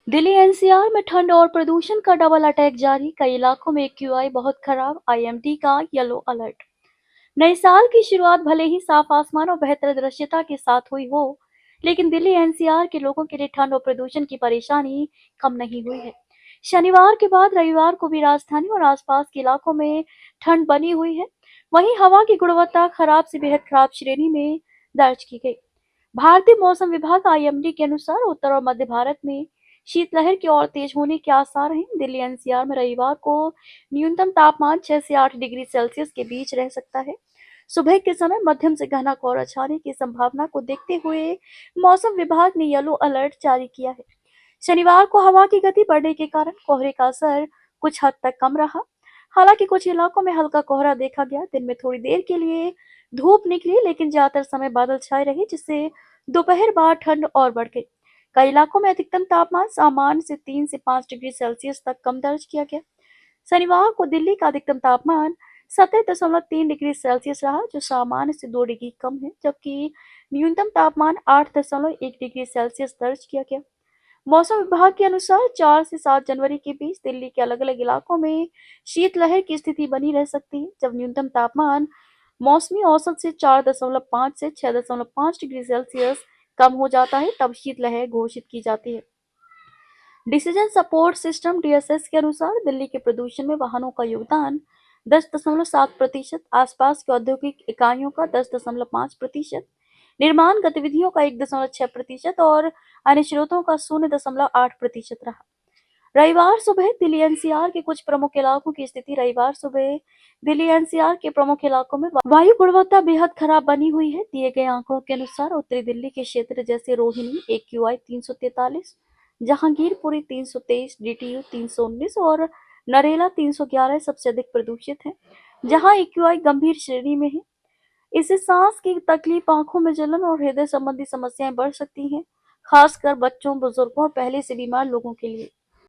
Delhi NCR में ठंड और प्रदूषण का डबल अटैक जारी। कई इलाकों में एक्यूआई बहुत खराब। आईएमडी का येलो अलर्ट। नए साल की शुरुआत भले ही साफ आसमान और बेहतर दृश्यता के साथ हुई हो, लेकिन दिल्ली एनसीआर के लोगों के लिए ठंड और प्रदूषण की परेशानी कम नहीं हुई है। शनिवार के बाद रविवार को भी राजधानी और आसपास के इलाकों में ठंड बनी हुई है। वहीं हवा की गुणवत्ता खराब से बेहद खराब श्रेणी में दर्ज की गई। भारतीय मौसम विभाग आईएमडी के अनुसार उत्तर और मध्य भारत में शीतलहर की और तेज होने के आसार हैं। दिल्ली एनसीआर में रविवार को न्यूनतम तापमान 6 से 8 डिग्री सेल्सियस के बीच रह सकता है। सुबह के समय मध्यम से घना कोहरा छाने की संभावना को देखते हुए मौसम विभाग ने येलो अलर्ट जारी किया है। शनिवार को हवा की गति बढ़ने के कारण कोहरे का असर कुछ हद तक कम रहा। हालांकि कुछ इलाकों में हल्का कोहरा देखा गया। दिन में थोड़ी देर के लिए धूप निकली, लेकिन ज्यादातर समय बादल छाए रहे, जिससे दोपहर बाद ठंड और बढ़ गई। कई इलाकों में अधिकतम तापमान सामान्य से 3 से 5 डिग्री सेल्सियस तक कम दर्ज किया गया। शनिवार को दिल्ली का अधिकतम तापमान 17.3 डिग्री सेल्सियस रहा, जो सामान्य से 2 डिग्री कम है, जबकि न्यूनतम तापमान 8.1 डिग्री सेल्सियस दर्ज किया गया। मौसम विभाग के अनुसार 4 से 7 जनवरी के बीच दिल्ली के अलग-अलग इलाकों में शीतलहर की स्थिति बनी रह सकती है, जब न्यूनतम तापमान मौसमी औसत से 4.5 से 6.5 डिग्री सेल्सियस कम हो जाता है, तब शीतलहर घोषित की जाती है। डिसीजन सपोर्ट सिस्टम डीएसएस के अनुसार दिल्ली के प्रदूषण में वाहनों का योगदान 10.7%, आसपास की औद्योगिक इकाइयों का 10.5%, निर्माण गतिविधियों का 1.6% और अन्य स्रोतों का 0.8% रहा। रविवार सुबह दिल्ली एनसीआर के कुछ प्रमुख इलाकों की स्थिति। रविवार सुबह दिल्ली एनसीआर के प्रमुख इलाकों में वायु गुणवत्ता बेहद खराब बनी हुई है। दिए गए आंकड़ों के अनुसार उत्तरी दिल्ली के क्षेत्र जैसे रोहिणी एक्यूआई 343, जहांगीरपुरी 323, डीटीयू 319 और नरेला 311 सबसे अधिक प्रदूषित है, जहां एक्यूआई गंभीर श्रेणी में है। इससे सांस की तकलीफ, आंखों में जलन और हृदय संबंधी समस्याएं बढ़ सकती हैं, खासकर बच्चों, बुजुर्गों और पहले से बीमार लोगों के लिए।